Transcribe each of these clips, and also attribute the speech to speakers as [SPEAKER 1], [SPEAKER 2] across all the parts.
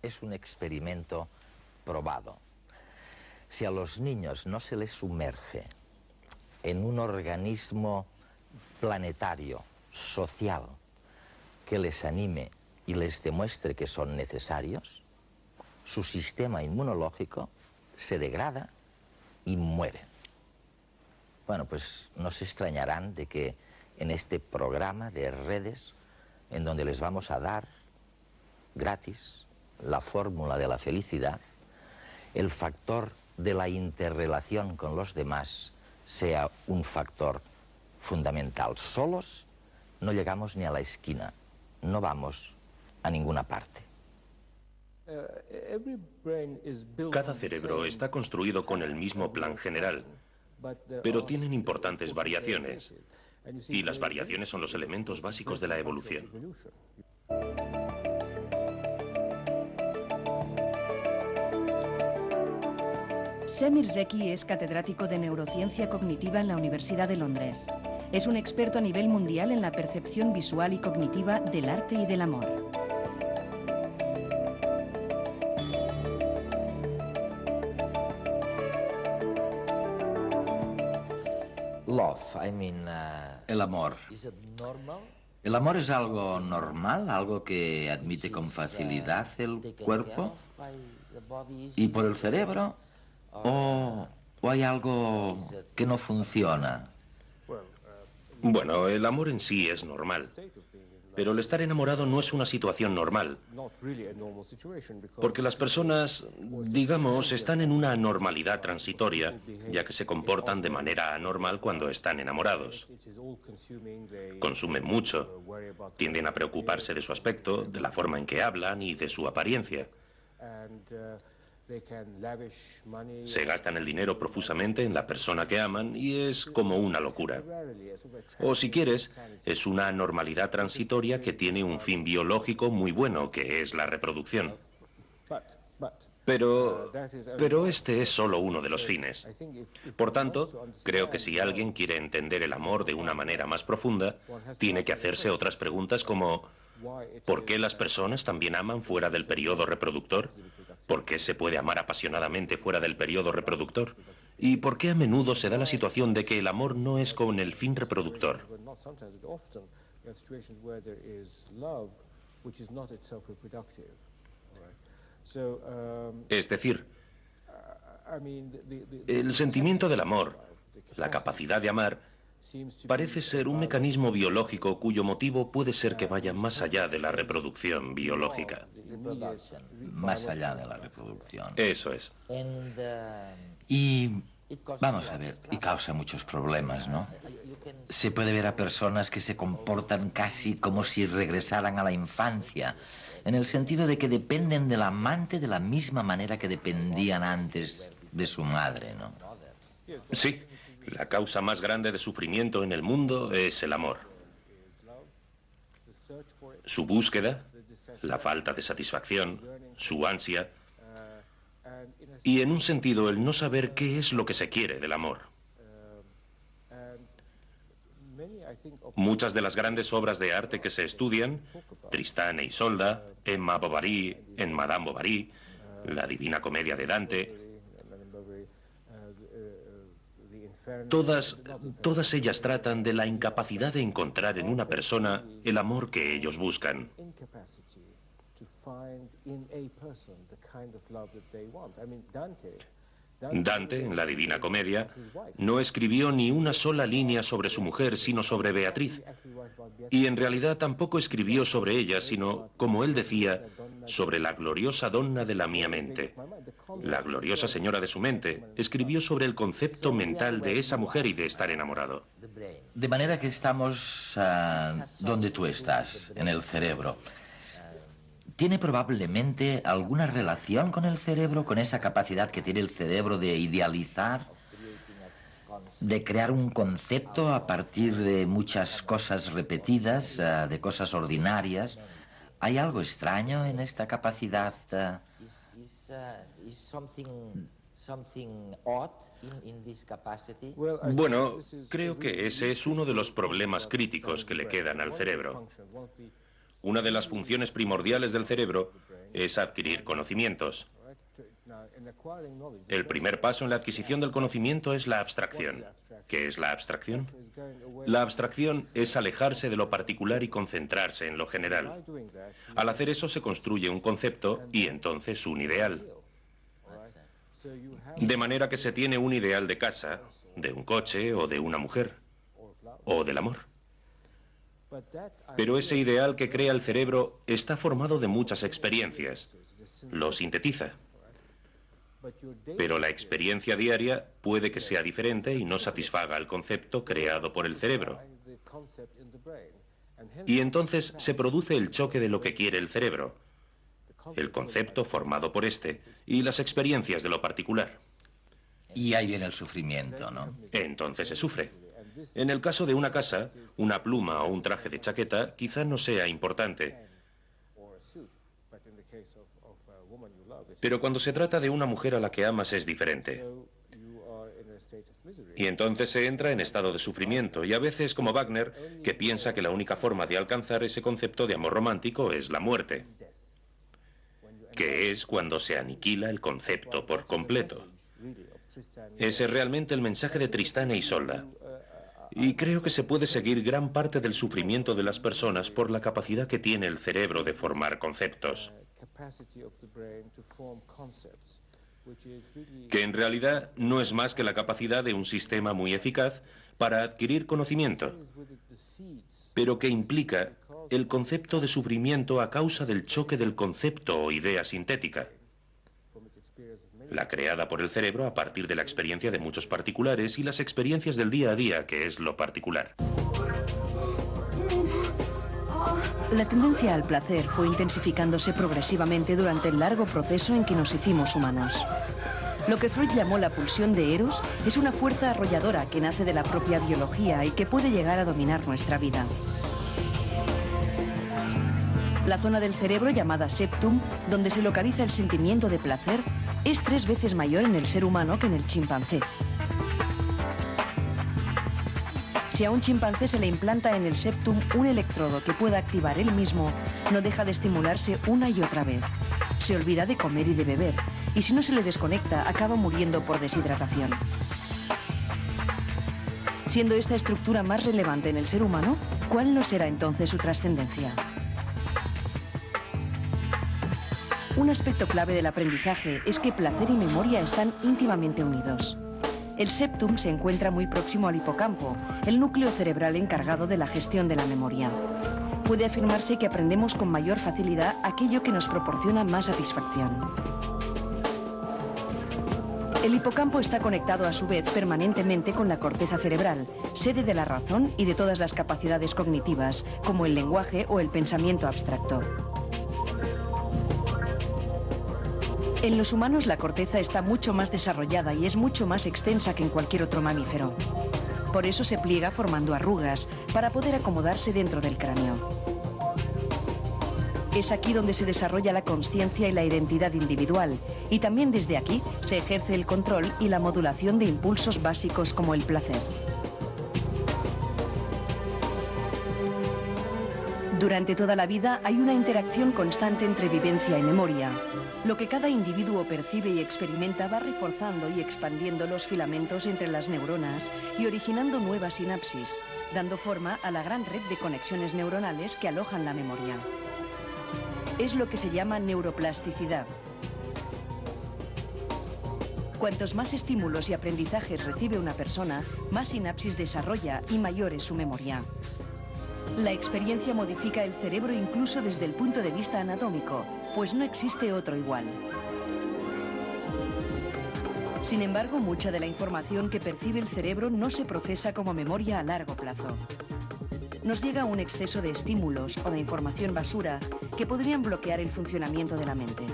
[SPEAKER 1] Es un experimento probado. Si a los niños no se les sumerge en un organismo planetario, social, que les anime y les demuestre que son necesarios, su sistema inmunológico se degrada y mueren. Bueno, pues no se extrañarán de que en este programa de redes, en donde les vamos a dar gratis la fórmula de la felicidad, el factor de la interrelación con los demás sea un factor fundamental. Solos no llegamos ni a la esquina, no vamos a ninguna parte.
[SPEAKER 2] Cada cerebro está construido con el mismo plan general, pero tienen importantes variaciones, y las variaciones son los elementos básicos de la evolución.
[SPEAKER 3] Semir Zeki es catedrático de neurociencia cognitiva en la Universidad de Londres. Es un experto a nivel mundial en la percepción visual y cognitiva del arte y del amor.
[SPEAKER 1] El amor. ¿El amor es algo normal, algo que admite con facilidad el cuerpo y por el cerebro? ¿O hay algo que no funciona?
[SPEAKER 2] Bueno, el amor en sí es normal, pero el estar enamorado no es una situación normal, porque las personas, digamos, están en una anormalidad transitoria, ya que se comportan de manera anormal cuando están enamorados. Consumen mucho, tienden a preocuparse de su aspecto, de la forma en que hablan y de su apariencia. Se gastan el dinero profusamente en la persona que aman y es como una locura. O si quieres, es una anormalidad transitoria que tiene un fin biológico muy bueno, que es la reproducción. Pero este es solo uno de los fines. Por tanto, creo que si alguien quiere entender el amor de una manera más profunda, tiene que hacerse otras preguntas como ¿por qué las personas también aman fuera del periodo reproductor? ¿Por qué se puede amar apasionadamente fuera del periodo reproductor? ¿Y por qué a menudo se da la situación de que el amor no es con el fin reproductor? Es decir, el sentimiento del amor, la capacidad de amar, parece ser un mecanismo biológico cuyo motivo puede ser que vaya más allá de la reproducción biológica.
[SPEAKER 1] Más allá de la reproducción.
[SPEAKER 2] Eso es.
[SPEAKER 1] Y vamos a ver, y causa muchos problemas, ¿no? Se puede ver a personas que se comportan casi como si regresaran a la infancia, en el sentido de que dependen del amante de la misma manera que dependían antes de su madre, ¿no?
[SPEAKER 2] Sí. La causa más grande de sufrimiento en el mundo es el amor. Su búsqueda, la falta de satisfacción, su ansia y, en un sentido, el no saber qué es lo que se quiere del amor. Muchas de las grandes obras de arte que se estudian, Tristán e Isolda, Emma Bovary, en Madame Bovary, la Divina Comedia de Dante, todas ellas tratan de la incapacidad de encontrar en una persona el amor que ellos buscan. Dante, en la Divina Comedia, no escribió ni una sola línea sobre su mujer, sino sobre Beatriz. Y en realidad tampoco escribió sobre ella, sino, como él decía, sobre la gloriosa donna de la mia mente. La gloriosa señora de su mente escribió sobre el concepto mental de esa mujer y de estar enamorado.
[SPEAKER 1] De manera que estamos donde tú estás, en el cerebro. ¿Tiene probablemente alguna relación con el cerebro, con esa capacidad que tiene el cerebro de idealizar? de crear un concepto a partir de muchas cosas repetidas, de cosas ordinarias. ¿Hay algo extraño en esta capacidad?
[SPEAKER 2] Bueno, creo que ese es uno de los problemas críticos que le quedan al cerebro. Una de las funciones primordiales del cerebro es adquirir conocimientos. El primer paso en la adquisición del conocimiento es la abstracción. ¿Qué es la abstracción? La abstracción es alejarse de lo particular y concentrarse en lo general. Al hacer eso se construye un concepto y entonces un ideal. De manera que se tiene un ideal de casa, de un coche o de una mujer, o del amor. Pero ese ideal que crea el cerebro está formado de muchas experiencias. Lo sintetiza. Pero la experiencia diaria puede que sea diferente y no satisfaga el concepto creado por el cerebro. Y entonces se produce el choque de lo que quiere el cerebro, el concepto formado por este y las experiencias de lo particular.
[SPEAKER 1] Y ahí viene el sufrimiento, ¿no?
[SPEAKER 2] Entonces se sufre. En el caso de una casa, una pluma o un traje de chaqueta quizá no sea importante. Pero cuando se trata de una mujer a la que amas es diferente. Y entonces se entra en estado de sufrimiento, y a veces como Wagner, que piensa que la única forma de alcanzar ese concepto de amor romántico es la muerte, que es cuando se aniquila el concepto por completo. Ese es realmente el mensaje de Tristán e Isolda. Y creo que se puede seguir gran parte del sufrimiento de las personas por la capacidad que tiene el cerebro de formar conceptos, que en realidad no es más que la capacidad de un sistema muy eficaz para adquirir conocimiento, pero que implica el concepto de sufrimiento a causa del choque del concepto o idea sintética, la creada por el cerebro a partir de la experiencia de muchos particulares y las experiencias del día a día, que es lo particular.
[SPEAKER 3] La tendencia al placer fue intensificándose progresivamente durante el largo proceso en que nos hicimos humanos. Lo que Freud llamó la pulsión de Eros es una fuerza arrolladora que nace de la propia biología y que puede llegar a dominar nuestra vida. La zona del cerebro llamada septum, donde se localiza el sentimiento de placer, es 3 veces mayor en el ser humano que en el chimpancé. Si a un chimpancé se le implanta en el septum un electrodo que pueda activar él mismo, no deja de estimularse una y otra vez. Se olvida de comer y de beber, y si no se le desconecta, acaba muriendo por deshidratación. Siendo esta estructura más relevante en el ser humano, ¿cuál no será entonces su trascendencia? Un aspecto clave del aprendizaje es que placer y memoria están íntimamente unidos. El septum se encuentra muy próximo al hipocampo, el núcleo cerebral encargado de la gestión de la memoria. Puede afirmarse que aprendemos con mayor facilidad aquello que nos proporciona más satisfacción. El hipocampo está conectado a su vez permanentemente con la corteza cerebral, sede de la razón y de todas las capacidades cognitivas, como el lenguaje o el pensamiento abstracto. En los humanos la corteza está mucho más desarrollada y es mucho más extensa que en cualquier otro mamífero. Por eso se pliega formando arrugas, para poder acomodarse dentro del cráneo. Es aquí donde se desarrolla la consciencia y la identidad individual, y también desde aquí se ejerce el control y la modulación de impulsos básicos como el placer. Durante toda la vida hay una interacción constante entre vivencia y memoria. Lo que cada individuo percibe y experimenta va reforzando y expandiendo los filamentos entre las neuronas y originando nuevas sinapsis, dando forma a la gran red de conexiones neuronales que alojan la memoria. Es lo que se llama neuroplasticidad. Cuantos más estímulos y aprendizajes recibe una persona, más sinapsis desarrolla y mayor es su memoria. La experiencia modifica el cerebro incluso desde el punto de vista anatómico, pues no existe otro igual. Sin embargo, mucha de la información que percibe el cerebro no se procesa como memoria a largo plazo. nos llega un exceso de estímulos o de información basura que podrían bloquear el funcionamiento de la mente.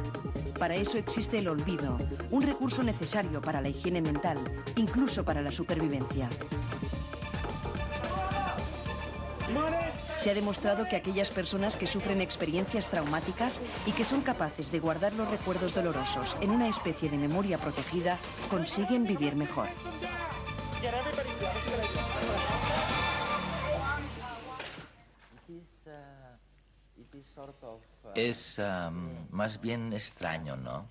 [SPEAKER 3] Para eso existe el olvido, un recurso necesario para la higiene mental, incluso para la supervivencia. Se ha demostrado que aquellas personas que sufren experiencias traumáticas y que son capaces de guardar los recuerdos dolorosos en una especie de memoria protegida consiguen vivir mejor.
[SPEAKER 1] Es más bien extraño, ¿no?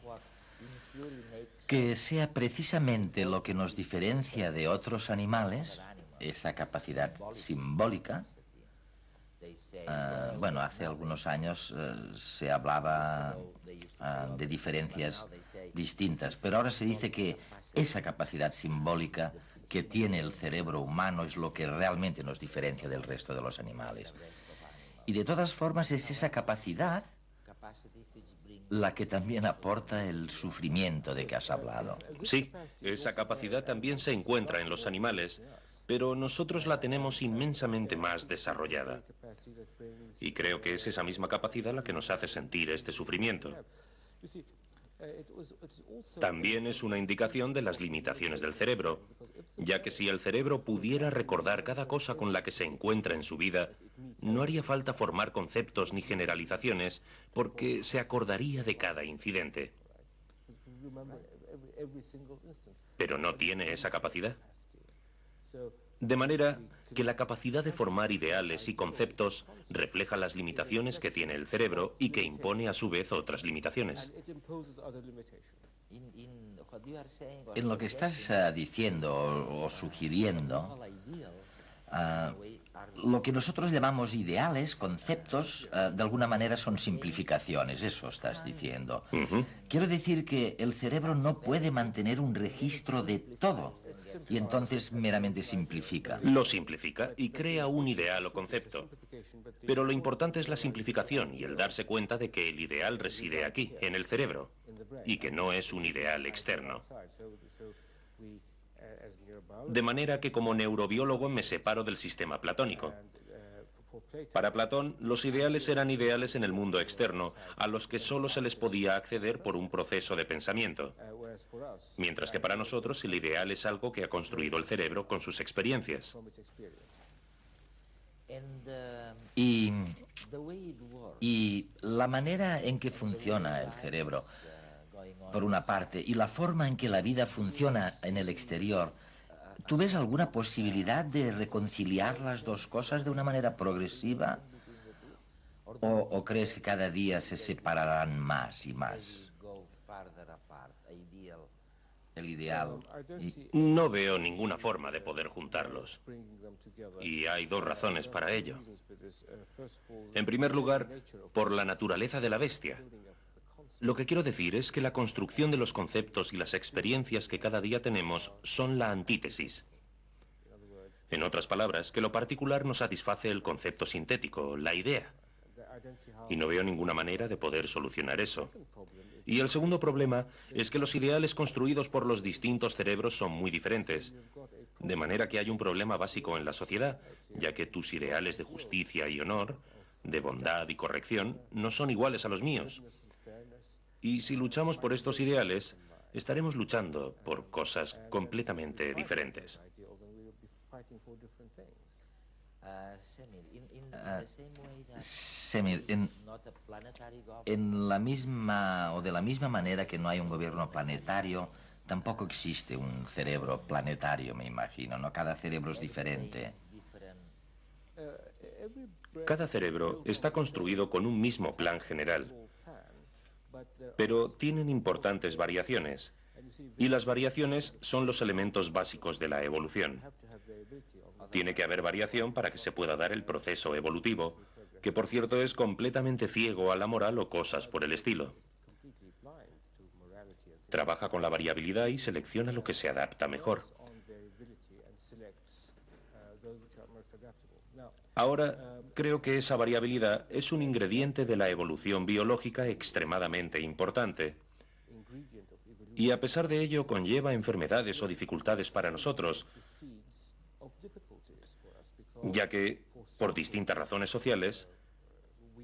[SPEAKER 1] Que sea precisamente lo que nos diferencia de otros animales, esa capacidad simbólica. Bueno, hace algunos años se hablaba de diferencias distintas, pero ahora se dice que esa capacidad simbólica que tiene el cerebro humano es lo que realmente nos diferencia del resto de los animales. Y de todas formas es esa capacidad la que también aporta el sufrimiento de que has hablado.
[SPEAKER 2] Sí, esa capacidad también se encuentra en los animales, pero nosotros la tenemos inmensamente más desarrollada. Y creo que es esa misma capacidad la que nos hace sentir este sufrimiento. También es una indicación de las limitaciones del cerebro, ya que si el cerebro pudiera recordar cada cosa con la que se encuentra en su vida, no haría falta formar conceptos ni generalizaciones, porque se acordaría de cada incidente. Pero no tiene esa capacidad. De manera que la capacidad de formar ideales y conceptos refleja las limitaciones que tiene el cerebro y que impone a su vez otras limitaciones.
[SPEAKER 1] En lo que estás diciendo o sugiriendo, lo que nosotros llamamos ideales, conceptos, de alguna manera son simplificaciones, eso estás diciendo. Quiero decir que el cerebro no puede mantener un registro de todo y entonces meramente simplifica.
[SPEAKER 2] Lo simplifica y crea un ideal o concepto. Pero lo importante es la simplificación y el darse cuenta de que el ideal reside aquí, en el cerebro, y que no es un ideal externo. De manera que como neurobiólogo me separo del sistema platónico. Para Platón, los ideales eran ideales en el mundo externo, a los que solo se les podía acceder por un proceso de pensamiento. Mientras que para nosotros el ideal es algo que ha construido el cerebro con sus experiencias.
[SPEAKER 1] Y la manera en que funciona el cerebro, por una parte, y la forma en que la vida funciona en el exterior, ¿tú ves alguna posibilidad de reconciliar las dos cosas de una manera progresiva? ¿O crees que cada día se separarán más y más? El ideal.
[SPEAKER 2] No veo ninguna forma de poder juntarlos. Y hay dos razones para ello. En primer lugar, por la naturaleza de la bestia. Lo que quiero decir es que la construcción de los conceptos y las experiencias que cada día tenemos son la antítesis. En otras palabras, que lo particular no satisface el concepto sintético, la idea. Y no veo ninguna manera de poder solucionar eso. Y el segundo problema es que los ideales construidos por los distintos cerebros son muy diferentes. De manera que hay un problema básico en la sociedad, ya que tus ideales de justicia y honor, de bondad y corrección, no son iguales a los míos. Y si luchamos por estos ideales, estaremos luchando por cosas completamente diferentes.
[SPEAKER 1] Semir, en la misma o de la misma manera que no hay un gobierno planetario, tampoco existe un cerebro planetario, me imagino, ¿no? Cada cerebro es diferente.
[SPEAKER 2] Cada cerebro está construido con un mismo plan general, pero tienen importantes variaciones, y las variaciones son los elementos básicos de la evolución. Tiene que haber variación para que se pueda dar el proceso evolutivo, que por cierto es completamente ciego a la moral o cosas por el estilo. Trabaja con la variabilidad y selecciona lo que se adapta mejor. Ahora, creo que esa variabilidad es un ingrediente de la evolución biológica extremadamente importante. Y a pesar de ello conlleva enfermedades o dificultades para nosotros, ya que Por distintas razones sociales,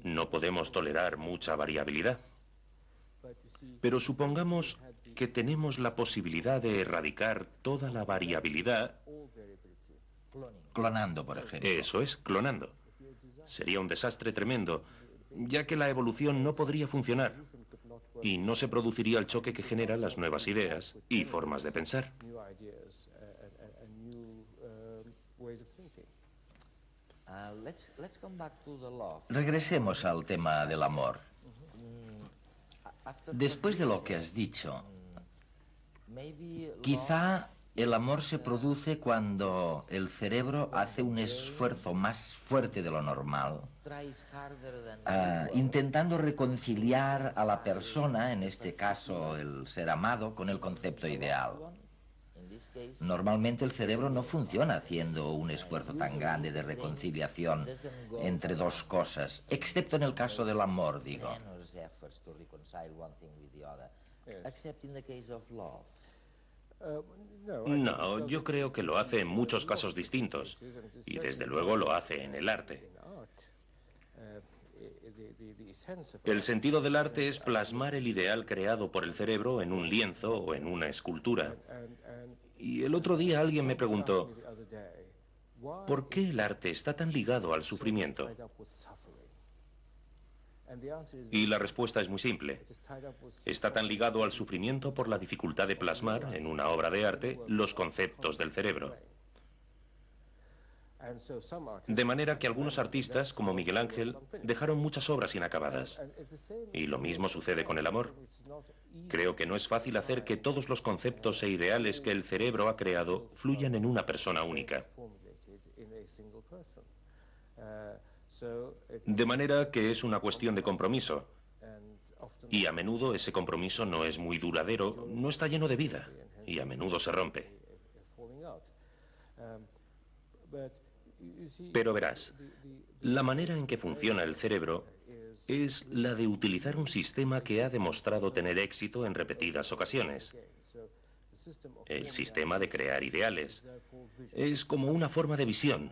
[SPEAKER 2] no podemos tolerar mucha variabilidad. Pero supongamos que tenemos la posibilidad de erradicar toda la variabilidad.
[SPEAKER 1] Clonando, por ejemplo.
[SPEAKER 2] Eso es, clonando. Sería un desastre tremendo, ya que la evolución no podría funcionar y no se produciría el choque que generan las nuevas ideas y formas de pensar.
[SPEAKER 1] Regresemos al tema del amor. Después de lo que has dicho, quizá el amor se produce cuando el cerebro hace un esfuerzo más fuerte de lo normal, intentando reconciliar a la persona, en este caso el ser amado, con el concepto ideal. Normalmente el cerebro no funciona haciendo un esfuerzo tan grande de reconciliación entre dos cosas, excepto en el caso del amor, digo.
[SPEAKER 2] No, yo creo que lo hace en muchos casos distintos, y desde luego lo hace en el arte. El sentido del arte es plasmar el ideal creado por el cerebro en un lienzo o en una escultura. Y el otro día alguien me preguntó, ¿por qué el arte está tan ligado al sufrimiento? Y la respuesta es muy simple. Está tan ligado al sufrimiento por la dificultad de plasmar en una obra de arte los conceptos del cerebro. De manera que algunos artistas, como Miguel Ángel, dejaron muchas obras inacabadas. Y lo mismo sucede con el amor. Creo que no es fácil hacer que todos los conceptos e ideales que el cerebro ha creado fluyan en una persona única. De manera que es una cuestión de compromiso. Y a menudo ese compromiso no es muy duradero, no está lleno de vida, y a menudo se rompe. Pero verás, la manera en que funciona el cerebro es la de utilizar un sistema que ha demostrado tener éxito en repetidas ocasiones. El sistema de crear ideales. Es como una forma de visión,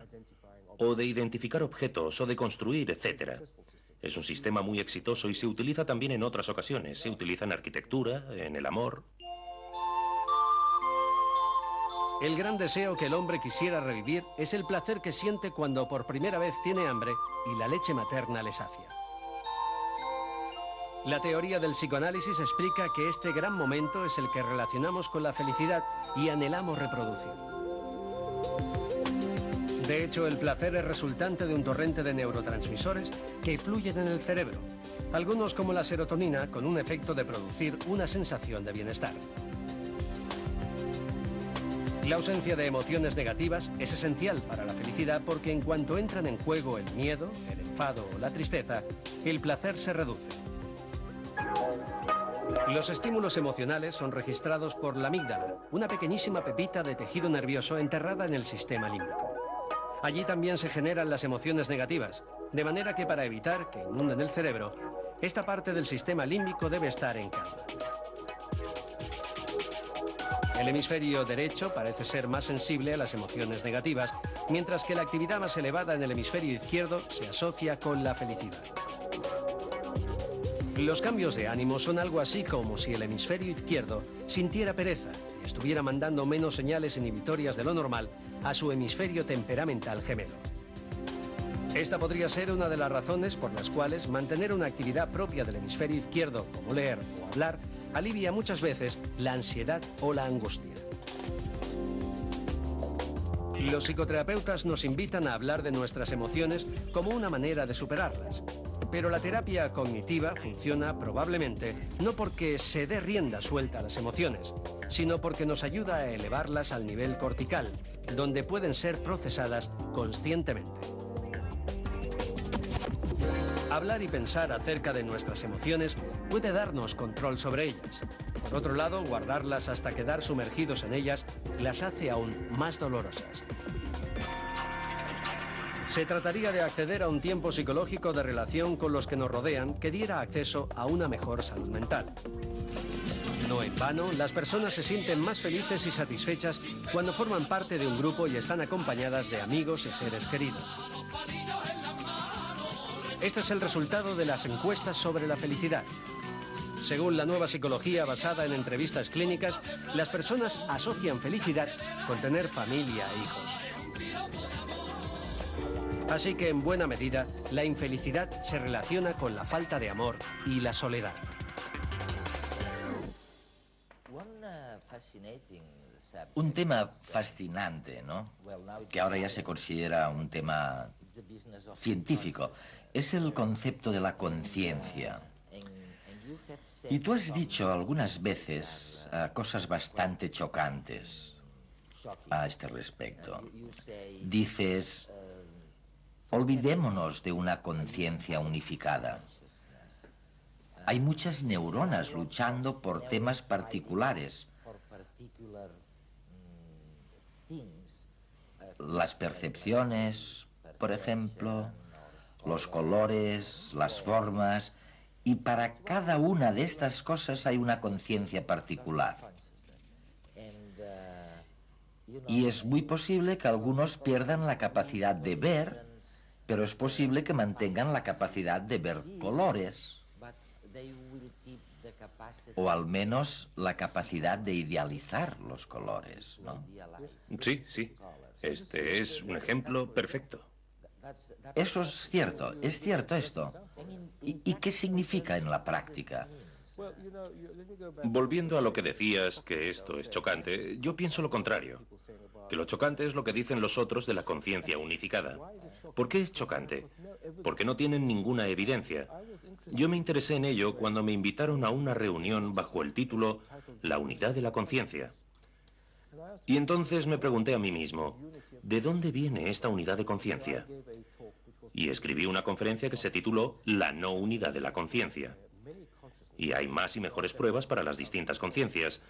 [SPEAKER 2] o de identificar objetos, o de construir, etc. Es un sistema muy exitoso y se utiliza también en otras ocasiones. Se utiliza en arquitectura, en el amor.
[SPEAKER 4] El gran deseo que el hombre quisiera revivir es el placer que siente cuando por primera vez tiene hambre y la leche materna le sacia. La teoría del psicoanálisis explica que este gran momento es el que relacionamos con la felicidad y anhelamos reproducir. De hecho, el placer es resultante de un torrente de neurotransmisores que fluyen en el cerebro, algunos como la serotonina, con un efecto de producir una sensación de bienestar. La ausencia de emociones negativas es esencial para la felicidad porque en cuanto entran en juego el miedo, el enfado o la tristeza, el placer se reduce. Los estímulos emocionales son registrados por la amígdala, una pequeñísima pepita de tejido nervioso enterrada en el sistema límbico. Allí también se generan las emociones negativas, de manera que para evitar que inunden el cerebro, esta parte del sistema límbico debe estar en calma. El hemisferio derecho parece ser más sensible a las emociones negativas, mientras que la actividad más elevada en el hemisferio izquierdo se asocia con la felicidad. Los cambios de ánimo son algo así como si el hemisferio izquierdo sintiera pereza y estuviera mandando menos señales inhibitorias de lo normal a su hemisferio temperamental gemelo. Esta podría ser una de las razones por las cuales mantener una actividad propia del hemisferio izquierdo, como leer o hablar, alivia muchas veces la ansiedad o la angustia. Los psicoterapeutas nos invitan a hablar de nuestras emociones como una manera de superarlas. Pero la terapia cognitiva funciona probablemente no porque se dé rienda suelta a las emociones, sino porque nos ayuda a elevarlas al nivel cortical, donde pueden ser procesadas conscientemente. Hablar y pensar acerca de nuestras emociones puede darnos control sobre ellas. Por otro lado, guardarlas hasta quedar sumergidos en ellas las hace aún más dolorosas. Se trataría de acceder a un tiempo psicológico de relación con los que nos rodean que diera acceso a una mejor salud mental. No en vano, las personas se sienten más felices y satisfechas cuando forman parte de un grupo y están acompañadas de amigos y seres queridos. Este es el resultado de las encuestas sobre la felicidad. Según la nueva psicología basada en entrevistas clínicas, las personas asocian felicidad con tener familia e hijos. Así que, en buena medida, la infelicidad se relaciona con la falta de amor y la soledad.
[SPEAKER 1] Un tema fascinante, ¿no?, que ahora ya se considera un tema científico, es el concepto de la conciencia. Y tú has dicho algunas veces cosas bastante chocantes a este respecto. Dices, olvidémonos de una conciencia unificada. Hay muchas neuronas luchando por temas particulares. Las percepciones, por ejemplo, los colores, las formas, y para cada una de estas cosas hay una conciencia particular. Y es muy posible que algunos pierdan la capacidad de ver, pero es posible que mantengan la capacidad de ver colores, o al menos la capacidad de idealizar los colores, ¿no?
[SPEAKER 2] Sí, sí. Este es un ejemplo perfecto.
[SPEAKER 1] Eso es cierto esto. ¿Y qué significa en la práctica?
[SPEAKER 2] Volviendo a lo que decías, que esto es chocante, yo pienso lo contrario. Que lo chocante es lo que dicen los otros de la conciencia unificada. ¿Por qué es chocante? Porque no tienen ninguna evidencia. Yo me interesé en ello cuando me invitaron a una reunión bajo el título La unidad de la conciencia. Y entonces me pregunté a mí mismo, ¿de dónde viene esta unidad de conciencia? Y escribí una conferencia que se tituló La no unidad de la conciencia. Y hay más y mejores pruebas para las distintas conciencias.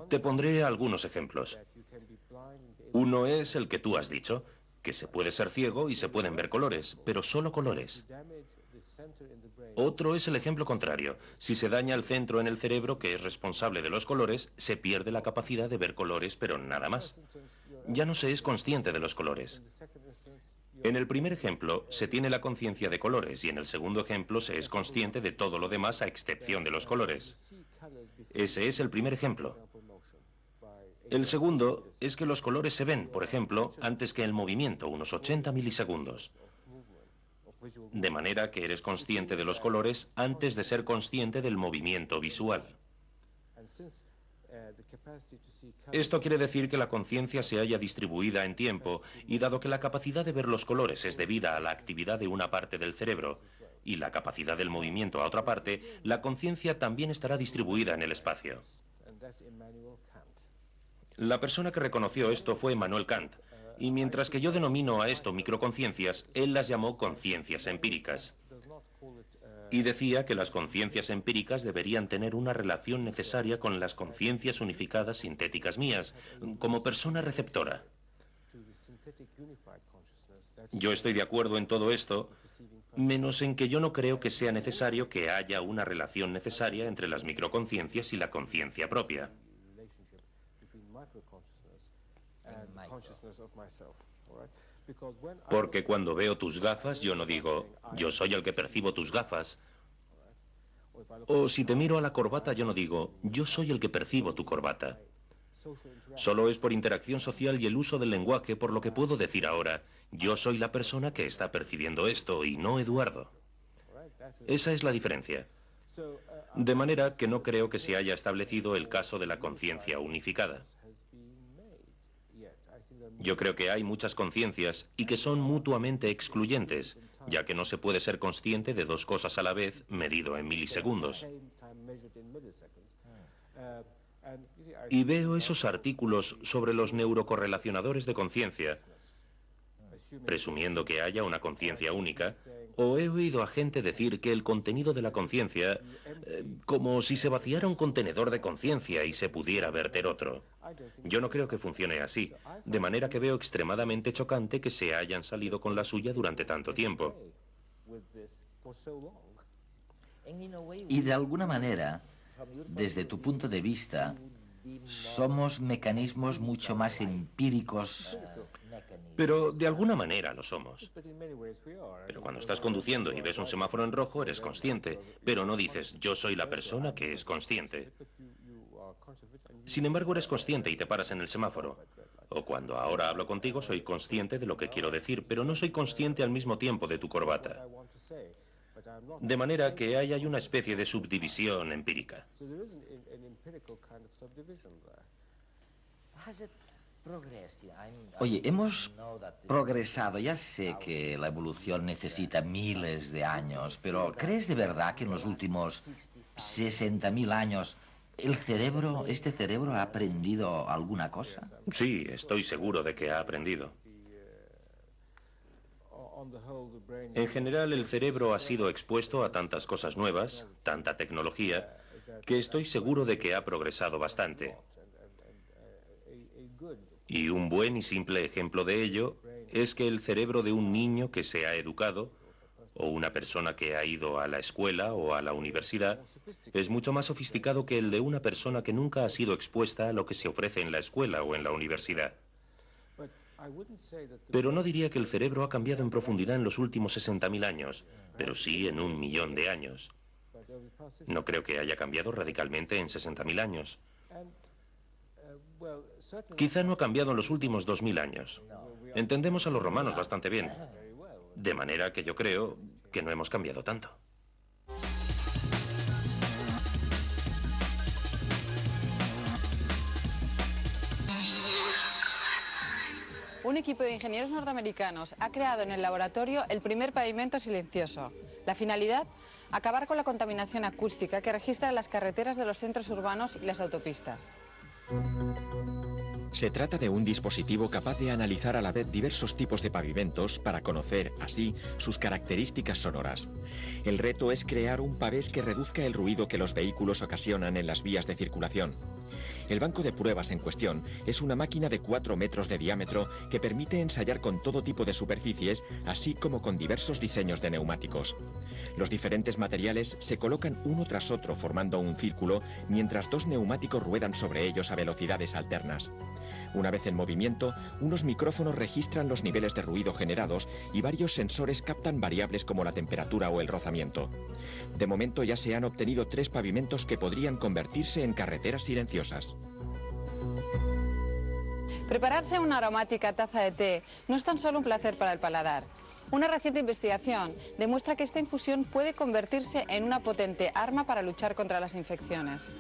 [SPEAKER 2] Te pondré algunos ejemplos. Uno es el que tú has dicho, que se puede ser ciego y se pueden ver colores, pero solo colores. Otro es el ejemplo contrario. Si se daña el centro en el cerebro que es responsable de los colores, se pierde la capacidad de ver colores, pero nada más. Ya no se es consciente de los colores. En el primer ejemplo, se tiene la conciencia de colores y en el segundo ejemplo se es consciente de todo lo demás a excepción de los colores. Ese es el primer ejemplo. El segundo es que los colores se ven, por ejemplo, antes que el movimiento, unos 80 milisegundos. De manera que eres consciente de los colores antes de ser consciente del movimiento visual. Esto quiere decir que la conciencia se halla distribuida en tiempo, y dado que la capacidad de ver los colores es debida a la actividad de una parte del cerebro y la capacidad del movimiento a otra parte, la conciencia también estará distribuida en el espacio. La persona que reconoció esto fue Immanuel Kant, y mientras que yo denomino a esto microconciencias, él las llamó conciencias empíricas. Y decía que las conciencias empíricas deberían tener una relación necesaria con las conciencias unificadas sintéticas mías, como persona receptora. Yo estoy de acuerdo en todo esto, menos en que yo no creo que sea necesario que haya una relación necesaria entre las microconciencias y la conciencia propia. Porque cuando veo tus gafas, yo no digo, yo soy el que percibo tus gafas. O si te miro a la corbata, yo no digo, yo soy el que percibo tu corbata. Solo es por interacción social y el uso del lenguaje por lo que puedo decir ahora, yo soy la persona que está percibiendo esto y no Eduardo. Esa es la diferencia. De manera que no creo que se haya establecido el caso de la conciencia unificada. Yo creo que hay muchas conciencias y que son mutuamente excluyentes, ya que no se puede ser consciente de dos cosas a la vez medido en milisegundos. Y veo esos artículos sobre los neurocorrelacionadores de conciencia, presumiendo que haya una conciencia única, o he oído a gente decir que el contenido de la conciencia, como si se vaciara un contenedor de conciencia y se pudiera verter otro. Yo no creo que funcione así, de manera que veo extremadamente chocante que se hayan salido con la suya durante tanto tiempo.
[SPEAKER 1] Y de alguna manera, desde tu punto de vista, somos mecanismos mucho más empíricos
[SPEAKER 2] Pero de alguna manera lo somos. Pero cuando estás conduciendo y ves un semáforo en rojo, eres consciente, pero no dices, yo soy la persona que es consciente. Sin embargo, eres consciente y te paras en el semáforo. O cuando ahora hablo contigo, soy consciente de lo que quiero decir, pero no soy consciente al mismo tiempo de tu corbata. De manera que ahí hay una especie de subdivisión empírica.
[SPEAKER 1] Oye, hemos progresado. Ya sé que la evolución necesita miles de años, pero ¿crees de verdad que en los últimos 60.000 años este cerebro ha aprendido alguna cosa?
[SPEAKER 2] Sí, estoy seguro de que ha aprendido. En general, el cerebro ha sido expuesto a tantas cosas nuevas, tanta tecnología, que estoy seguro de que ha progresado bastante. Y un buen y simple ejemplo de ello es que el cerebro de un niño que se ha educado, o una persona que ha ido a la escuela o a la universidad, es mucho más sofisticado que el de una persona que nunca ha sido expuesta a lo que se ofrece en la escuela o en la universidad. Pero no diría que el cerebro ha cambiado en profundidad en los últimos 60.000 años, pero sí en 1.000.000 de años. No creo que haya cambiado radicalmente en 60.000 años. Quizá no ha cambiado en los últimos 2.000 años. Entendemos a los romanos bastante bien. De manera que yo creo que no hemos cambiado tanto.
[SPEAKER 5] Un equipo de ingenieros norteamericanos ha creado en el laboratorio el primer pavimento silencioso. La finalidad, acabar con la contaminación acústica que registra las carreteras de los centros urbanos y las autopistas.
[SPEAKER 6] Se trata de un dispositivo capaz de analizar a la vez diversos tipos de pavimentos para conocer, así, sus características sonoras. El reto es crear un pavés que reduzca el ruido que los vehículos ocasionan en las vías de circulación. El banco de pruebas en cuestión es una máquina de 4 metros de diámetro que permite ensayar con todo tipo de superficies, así como con diversos diseños de neumáticos. Los diferentes materiales se colocan uno tras otro formando un círculo, mientras 2 neumáticos ruedan sobre ellos a velocidades alternas. Una vez en movimiento, unos micrófonos registran los niveles de ruido generados y varios sensores captan variables como la temperatura o el rozamiento. De momento ya se han obtenido 3 pavimentos que podrían convertirse en carreteras silenciosas.
[SPEAKER 5] Prepararse una aromática taza de té no es tan solo un placer para el paladar. Una reciente investigación demuestra que esta infusión puede convertirse en una potente arma para luchar contra las infecciones.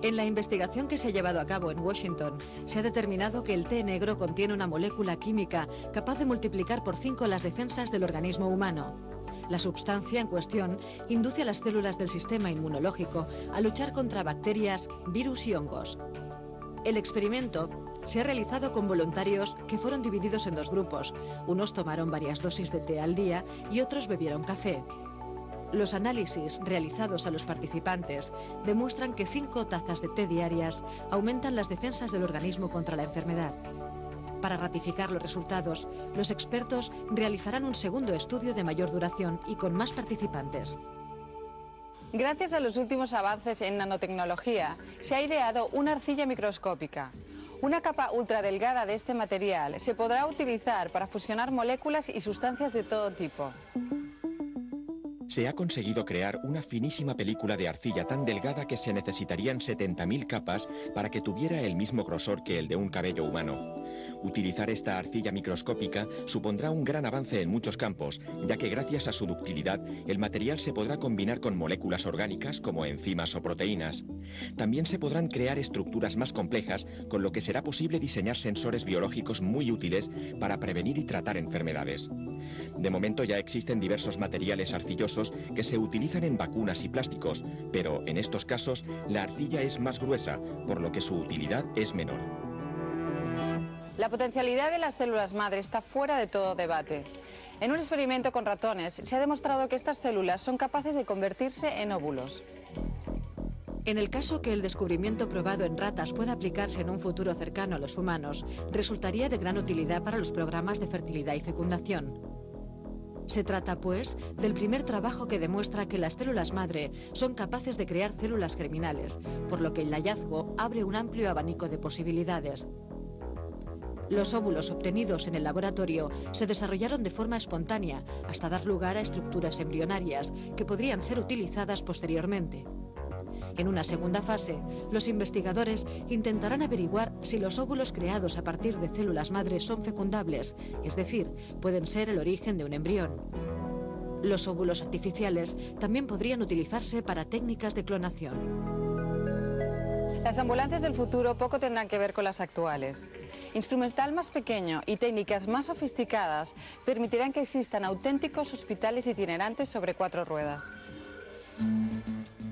[SPEAKER 3] En la investigación que se ha llevado a cabo en Washington, se ha determinado que el té negro contiene una molécula química capaz de multiplicar por 5 las defensas del organismo humano. La sustancia en cuestión induce a las células del sistema inmunológico a luchar contra bacterias, virus y hongos. El experimento se ha realizado con voluntarios que fueron divididos en 2 grupos. Unos tomaron varias dosis de té al día y otros bebieron café. Los análisis realizados a los participantes demuestran que 5 tazas de té diarias aumentan las defensas del organismo contra la enfermedad. Para ratificar los resultados, los expertos realizarán un segundo estudio de mayor duración y con más participantes.
[SPEAKER 5] Gracias a los últimos avances en nanotecnología, se ha ideado una arcilla microscópica. Una capa ultradelgada de este material se podrá utilizar para fusionar moléculas y sustancias de todo tipo.
[SPEAKER 6] Se ha conseguido crear una finísima película de arcilla tan delgada que se necesitarían 70.000 capas para que tuviera el mismo grosor que el de un cabello humano. Utilizar esta arcilla microscópica supondrá un gran avance en muchos campos, ya que gracias a su ductilidad, el material se podrá combinar con moléculas orgánicas como enzimas o proteínas. También se podrán crear estructuras más complejas, con lo que será posible diseñar sensores biológicos muy útiles para prevenir y tratar enfermedades. De momento ya existen diversos materiales arcillosos que se utilizan en vacunas y plásticos, pero en estos casos la arcilla es más gruesa, por lo que su utilidad es menor.
[SPEAKER 5] La potencialidad de las células madre está fuera de todo debate. En un experimento con ratones se ha demostrado que estas células son capaces de convertirse en óvulos.
[SPEAKER 3] En el caso que el descubrimiento probado en ratas pueda aplicarse en un futuro cercano a los humanos, resultaría de gran utilidad para los programas de fertilidad y fecundación. Se trata, pues, del primer trabajo que demuestra que las células madre son capaces de crear células germinales, por lo que el hallazgo abre un amplio abanico de posibilidades.
[SPEAKER 7] Los óvulos obtenidos en el laboratorio se desarrollaron de forma espontánea hasta dar lugar a estructuras embrionarias que podrían ser utilizadas posteriormente. En una segunda fase, los investigadores intentarán averiguar si los óvulos creados a partir de células madre son fecundables, es decir, pueden ser el origen de un embrión. Los óvulos artificiales también podrían utilizarse para técnicas de clonación.
[SPEAKER 5] Las ambulancias del futuro poco tendrán que ver con las actuales. Instrumental más pequeño y técnicas más sofisticadas permitirán que existan auténticos hospitales itinerantes sobre 4 ruedas.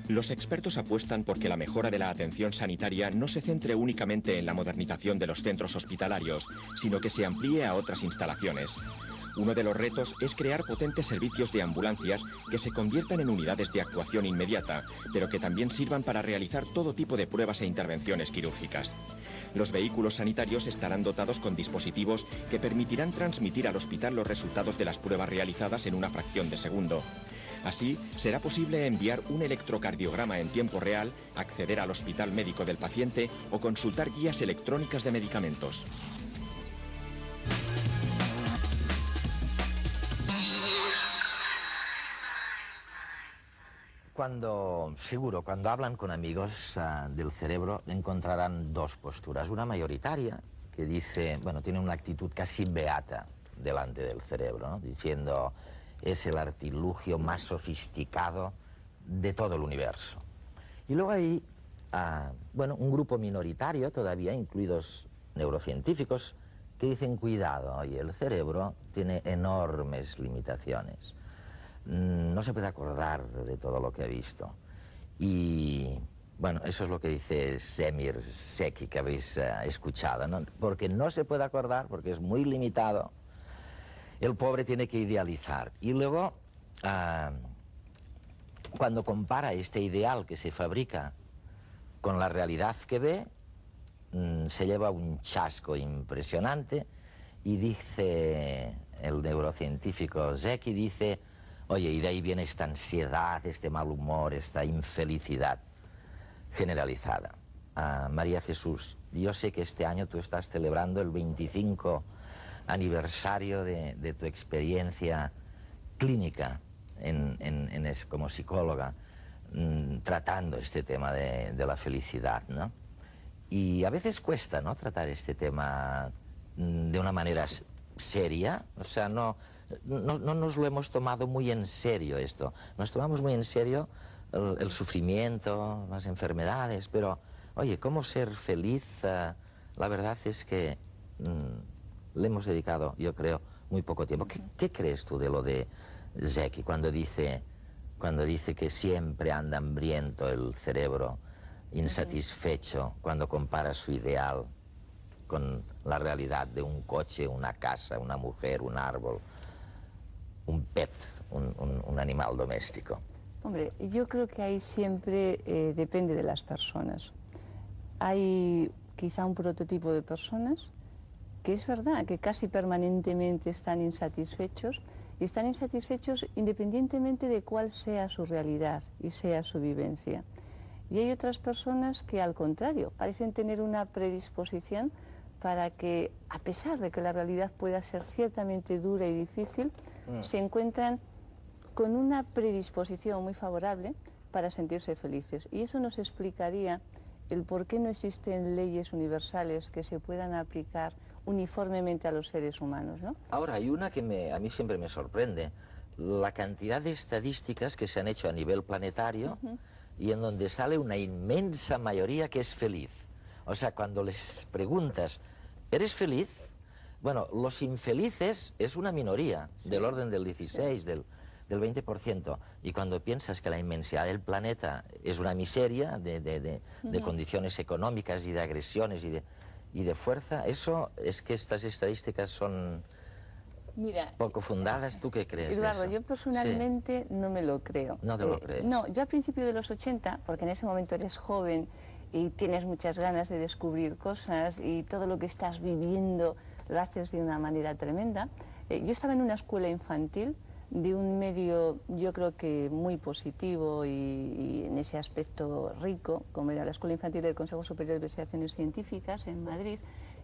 [SPEAKER 6] Los expertos apuestan por que la mejora de la atención sanitaria no se centre únicamente en la modernización de los centros hospitalarios, sino que se amplíe a otras instalaciones. Uno de los retos es crear potentes servicios de ambulancias que se conviertan en unidades de actuación inmediata, pero que también sirvan para realizar todo tipo de pruebas e intervenciones quirúrgicas. Los vehículos sanitarios estarán dotados con dispositivos que permitirán transmitir al hospital los resultados de las pruebas realizadas en una fracción de segundo. Así, será posible enviar un electrocardiograma en tiempo real, acceder al hospital médico del paciente o consultar guías electrónicas de medicamentos.
[SPEAKER 1] Seguro, cuando hablan con amigos del cerebro, encontrarán dos posturas. Una mayoritaria, que dice, bueno, tiene una actitud casi beata delante del cerebro, ¿no? Diciendo, es el artilugio más sofisticado de todo el universo. Y luego hay, bueno, un grupo minoritario todavía, incluidos neurocientíficos, que dicen, cuidado, oye, el cerebro tiene enormes limitaciones. No se puede acordar de todo lo que ha visto. Y, bueno, eso es lo que dice Semir Zeki, que habéis escuchado, ¿no? Porque no se puede acordar, porque es muy limitado, el pobre tiene que idealizar. Y luego, cuando compara este ideal que se fabrica con la realidad que ve, se lleva un chasco impresionante y dice, el neurocientífico Zeki dice, oye, y de ahí viene esta ansiedad, este mal humor, esta infelicidad generalizada. María Jesús, yo sé que este año tú estás celebrando el 25 aniversario de tu experiencia clínica como psicóloga, tratando este tema de la felicidad, ¿no? Y a veces cuesta, ¿no?, tratar este tema de una manera seria, o sea, no nos lo hemos tomado muy en serio esto. Nos tomamos muy en serio el sufrimiento, las enfermedades, pero, oye, ¿cómo ser feliz? La verdad es que le hemos dedicado, yo creo, muy poco tiempo. ¿Qué crees tú de lo de Zeki cuando dice que siempre anda hambriento el cerebro, insatisfecho, cuando compara su ideal con la realidad de un coche, una casa, una mujer, un árbol, un pet, un animal doméstico?
[SPEAKER 8] Hombre, yo creo que ahí siempre depende de las personas. Hay quizá un prototipo de personas que es verdad que casi permanentemente están insatisfechos, y están insatisfechos independientemente de cuál sea su realidad y sea su vivencia. Y hay otras personas que, al contrario, parecen tener una predisposición para que, a pesar de que la realidad pueda ser ciertamente dura y difícil, se encuentran con una predisposición muy favorable para sentirse felices. Y eso nos explicaría el por qué no existen leyes universales que se puedan aplicar uniformemente a los seres humanos, ¿no?
[SPEAKER 1] Ahora, hay una que a mí siempre me sorprende, la cantidad de estadísticas que se han hecho a nivel planetario y en donde sale una inmensa mayoría que es feliz. O sea, cuando les preguntas, ¿eres feliz? Bueno, los infelices es una minoría, del orden del 16, del 20%. Y cuando piensas que la inmensidad del planeta es una miseria de condiciones económicas y de agresiones y de fuerza, eso es que estas estadísticas son poco fundadas. ¿Tú qué crees
[SPEAKER 8] Eduardo,
[SPEAKER 1] de eso?
[SPEAKER 8] yo personalmente no me lo creo.
[SPEAKER 1] ¿No te lo crees?
[SPEAKER 8] No, yo a principios de los 80, porque en ese momento eres joven y tienes muchas ganas de descubrir cosas y todo lo que estás viviendo lo haces de una manera tremenda. Yo estaba en una escuela infantil de un medio, yo creo que muy positivo y en ese aspecto rico, como era la Escuela Infantil del Consejo Superior de Investigaciones Científicas en Madrid,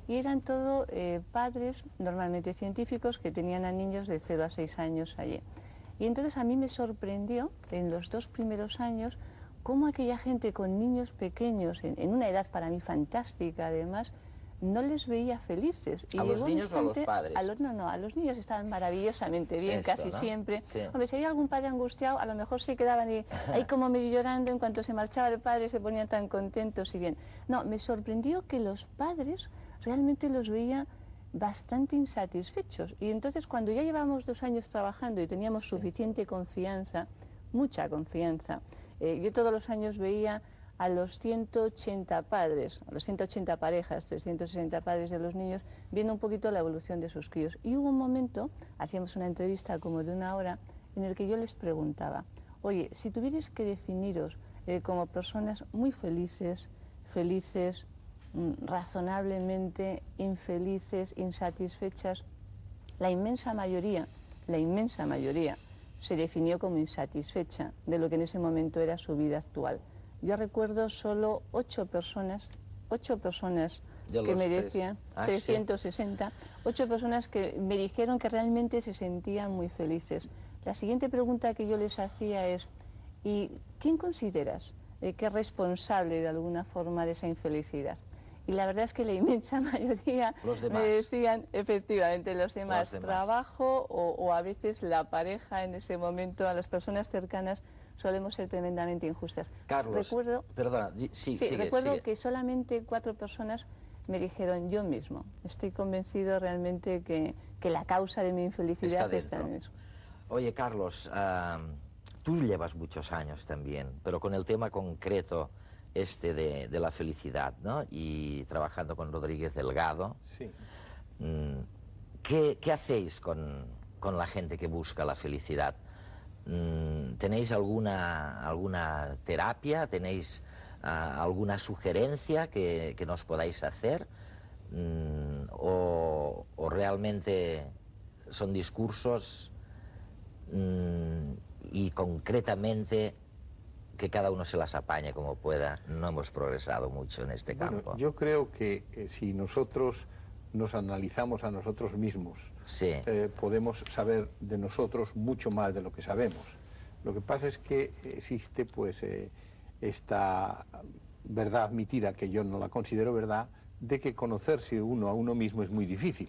[SPEAKER 8] y eran todo padres, normalmente científicos, que tenían a niños de 0 a 6 años allí. Y entonces a mí me sorprendió en los 2 primeros años cómo aquella gente con niños pequeños, en una edad para mí fantástica además, no les veía felices.
[SPEAKER 1] ¿A los niños o a los padres?
[SPEAKER 8] A los niños estaban maravillosamente bien,
[SPEAKER 1] Esto,
[SPEAKER 8] casi
[SPEAKER 1] ¿no?
[SPEAKER 8] siempre.
[SPEAKER 1] Sí.
[SPEAKER 8] Hombre, si había algún padre angustiado, a lo mejor se quedaban ahí como medio llorando, en cuanto se marchaba el padre se ponían tan contentos y bien. No, me sorprendió que los padres realmente los veía bastante insatisfechos. Y entonces cuando ya llevábamos 2 años trabajando y teníamos suficiente confianza, mucha confianza, yo todos los años veía a los 180 padres, a los 180 parejas, 360 padres de los niños, viendo un poquito la evolución de sus críos. Y hubo un momento, hacíamos una entrevista como de 1 hora, en el que yo les preguntaba, oye, si tuvierais que definiros como personas muy felices, razonablemente infelices, insatisfechas, la inmensa mayoría se definió como insatisfecha de lo que en ese momento era su vida actual. Yo recuerdo solo 8 personas que me decían, 360, 8 personas que me dijeron que realmente se sentían muy felices. La siguiente pregunta que yo les hacía es, ¿y quién consideras que es responsable de alguna forma de esa infelicidad? Y la verdad es que la inmensa mayoría me decían, efectivamente, los demás. Trabajo o a veces la pareja en ese momento, a las personas cercanas, solemos ser tremendamente injustas.
[SPEAKER 1] Carlos,
[SPEAKER 8] recuerdo,
[SPEAKER 1] perdona,
[SPEAKER 8] recuerdo que solamente 4 personas me dijeron, yo mismo. Estoy convencido realmente que la causa de mi infelicidad está en eso.
[SPEAKER 1] Oye, Carlos, tú llevas muchos años también, pero con el tema concreto de la felicidad, ¿no? Y trabajando con Rodríguez Delgado.
[SPEAKER 9] Sí.
[SPEAKER 1] ¿Qué hacéis con la gente que busca la felicidad? ¿Tenéis alguna terapia? ¿Tenéis alguna sugerencia que nos podáis hacer? ¿O realmente son discursos y concretamente que cada uno se las apañe como pueda? No hemos progresado mucho en este campo.
[SPEAKER 9] Bueno, yo creo que si nosotros nos analizamos a nosotros mismos,
[SPEAKER 1] sí,
[SPEAKER 9] podemos saber de nosotros mucho más de lo que sabemos. Lo que pasa es que existe pues esta verdad admitida, que yo no la considero verdad, de que conocerse uno a uno mismo es muy difícil.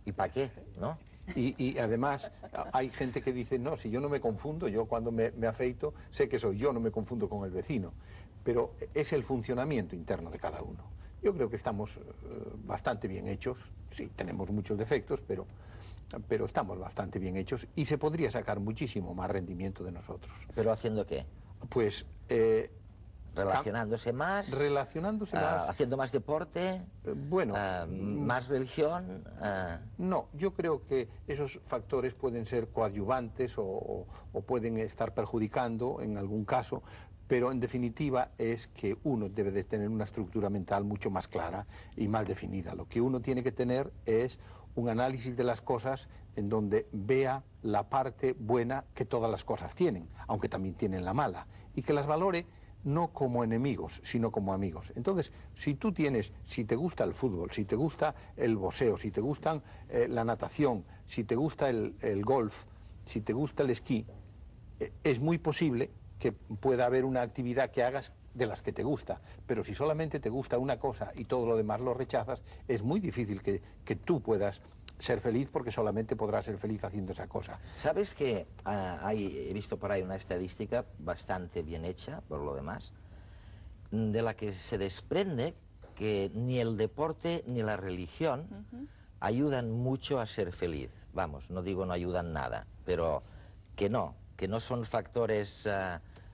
[SPEAKER 1] ¿Y para qué? ¿No?
[SPEAKER 9] Y además hay gente que dice, no, si yo no me confundo, yo cuando me afeito sé que soy yo, no me confundo con el vecino. Pero es el funcionamiento interno de cada uno. Yo creo que estamos bastante bien hechos, sí, tenemos muchos defectos, pero estamos bastante bien hechos y se podría sacar muchísimo más rendimiento de nosotros.
[SPEAKER 1] ¿Pero haciendo qué?
[SPEAKER 9] Pues...
[SPEAKER 1] relacionándose más, haciendo más deporte,
[SPEAKER 9] bueno,
[SPEAKER 1] más religión.
[SPEAKER 9] No, yo creo que esos factores pueden ser coadyuvantes o pueden estar perjudicando en algún caso, pero en definitiva es que uno debe de tener una estructura mental mucho más clara y más definida. Lo que uno tiene que tener es un análisis de las cosas en donde vea la parte buena que todas las cosas tienen, aunque también tienen la mala, y que las valore no como enemigos, sino como amigos. Entonces, si te gusta el fútbol, si te gusta el boxeo, si te gustan la natación, si te gusta el golf, si te gusta el esquí, es muy posible que pueda haber una actividad que hagas de las que te gusta, pero si solamente te gusta una cosa y todo lo demás lo rechazas, es muy difícil que tú puedas ser feliz, porque solamente podrás ser feliz haciendo esa cosa.
[SPEAKER 1] ¿Sabes que he visto por ahí una estadística bastante bien hecha, por lo demás, de la que se desprende que ni el deporte ni la religión ayudan mucho a ser feliz? Vamos, no digo no ayudan nada, pero que no son factores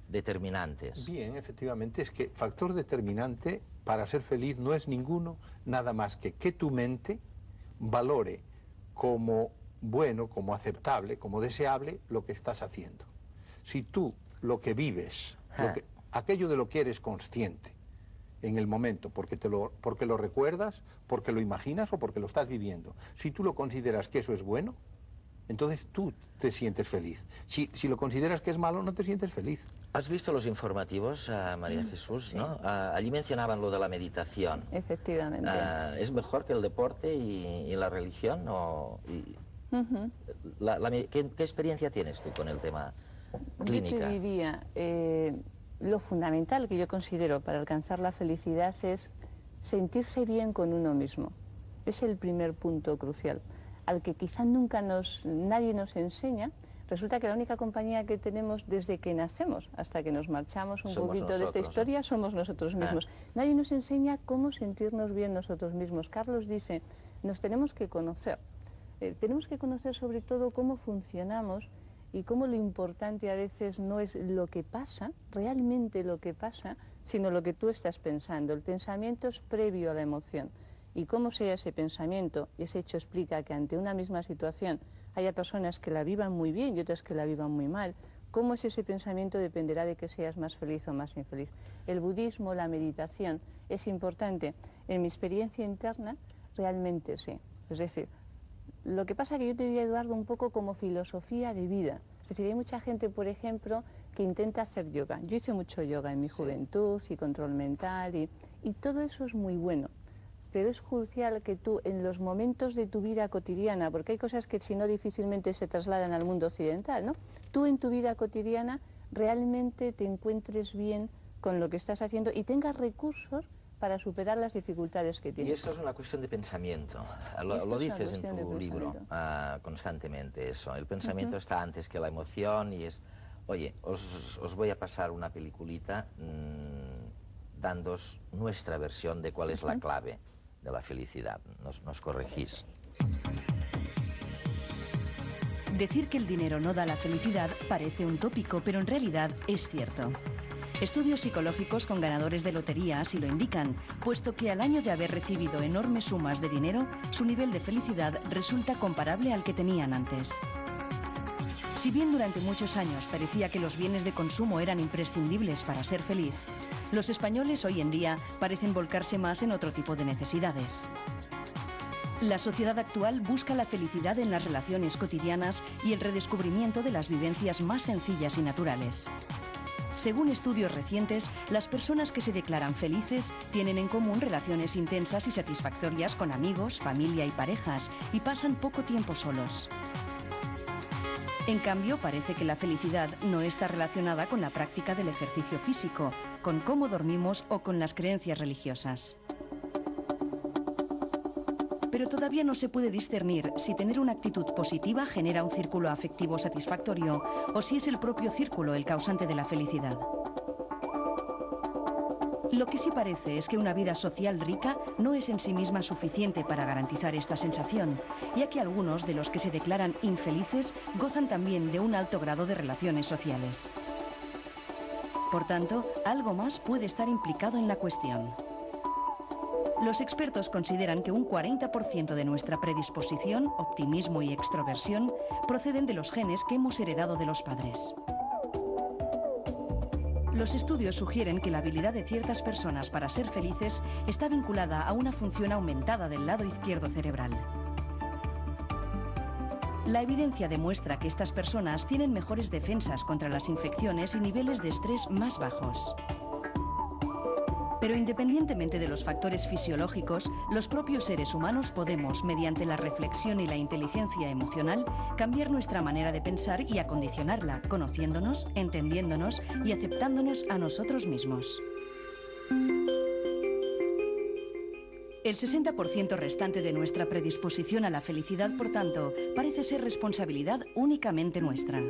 [SPEAKER 1] determinantes.
[SPEAKER 9] Bien, efectivamente, es que factor determinante para ser feliz no es ninguno, nada más que tu mente valore como bueno, como aceptable, como deseable lo que estás haciendo. Si tú lo que vives, aquello de lo que eres consciente en el momento, porque lo recuerdas, porque lo imaginas o porque lo estás viviendo, si tú lo consideras que eso es bueno, entonces tú te sientes feliz. Si lo consideras que es malo, no te sientes feliz.
[SPEAKER 1] ¿Has visto los informativos, María Jesús?
[SPEAKER 8] Sí.
[SPEAKER 1] ¿No? Allí mencionaban lo de la meditación.
[SPEAKER 8] Efectivamente.
[SPEAKER 1] ¿Es mejor que el deporte y la religión? ¿Qué experiencia tienes tú con el tema clínica?
[SPEAKER 8] Yo te diría, lo fundamental que yo considero para alcanzar la felicidad es sentirse bien con uno mismo. Es el primer punto crucial, al que quizá nadie nos enseña. Resulta que la única compañía que tenemos desde que nacemos hasta que nos marchamos un poquito de esta historia somos nosotros mismos. Nadie nos enseña cómo sentirnos bien nosotros mismos. Carlos dice, nos tenemos que conocer. Tenemos que conocer sobre todo cómo funcionamos y cómo lo importante a veces no es lo que pasa, realmente lo que pasa, sino lo que tú estás pensando. El pensamiento es previo a la emoción. Y cómo sea ese pensamiento, y ese hecho explica que ante una misma situación haya personas que la vivan muy bien y otras que la vivan muy mal. Cómo es ese pensamiento dependerá de que seas más feliz o más infeliz. El budismo, la meditación, es importante. En mi experiencia interna, realmente sí. Es decir, lo que pasa que yo te diría, Eduardo, un poco como filosofía de vida. Es decir, hay mucha gente, por ejemplo, que intenta hacer yoga. Yo hice mucho yoga en mi juventud y control mental y todo eso es muy bueno. Pero es crucial que tú, en los momentos de tu vida cotidiana, porque hay cosas que si no difícilmente se trasladan al mundo occidental, ¿no? Tú en tu vida cotidiana realmente te encuentres bien con lo que estás haciendo y tengas recursos para superar las dificultades que tienes.
[SPEAKER 1] Y esto es una cuestión de pensamiento. Lo dices en tu libro constantemente eso. El pensamiento está antes que la emoción y es, oye, os voy a pasar una peliculita dándoos nuestra versión de cuál es la clave de la felicidad. Nos corregís.
[SPEAKER 3] Decir que el dinero no da la felicidad parece un tópico, pero en realidad es cierto. Estudios psicológicos con ganadores de lotería así lo indican, puesto que al año de haber recibido enormes sumas de dinero, su nivel de felicidad resulta comparable al que tenían antes. Si bien durante muchos años parecía que los bienes de consumo eran imprescindibles para ser feliz, los españoles hoy en día parecen volcarse más en otro tipo de necesidades. La sociedad actual busca la felicidad en las relaciones cotidianas y el redescubrimiento de las vivencias más sencillas y naturales. Según estudios recientes, las personas que se declaran felices tienen en común relaciones intensas y satisfactorias con amigos, familia y parejas, y pasan poco tiempo solos. En cambio, parece que la felicidad no está relacionada con la práctica del ejercicio físico, con cómo dormimos o con las creencias religiosas. Pero todavía no se puede discernir si tener una actitud positiva genera un círculo afectivo satisfactorio o si es el propio círculo el causante de la felicidad. Lo que sí parece es que una vida social rica no es en sí misma suficiente para garantizar esta sensación, ya que algunos de los que se declaran infelices gozan también de un alto grado de relaciones sociales. Por tanto, algo más puede estar implicado en la cuestión. Los expertos consideran que un 40% de nuestra predisposición, optimismo y extroversión proceden de los genes que hemos heredado de los padres. Los estudios sugieren que la habilidad de ciertas personas para ser felices está vinculada a una función aumentada del lado izquierdo cerebral. La evidencia demuestra que estas personas tienen mejores defensas contra las infecciones y niveles de estrés más bajos. Pero independientemente de los factores fisiológicos, los propios seres humanos podemos, mediante la reflexión y la inteligencia emocional, cambiar nuestra manera de pensar y acondicionarla, conociéndonos, entendiéndonos y aceptándonos a nosotros mismos. El 60% restante de nuestra predisposición a la felicidad, por tanto, parece ser responsabilidad únicamente nuestra.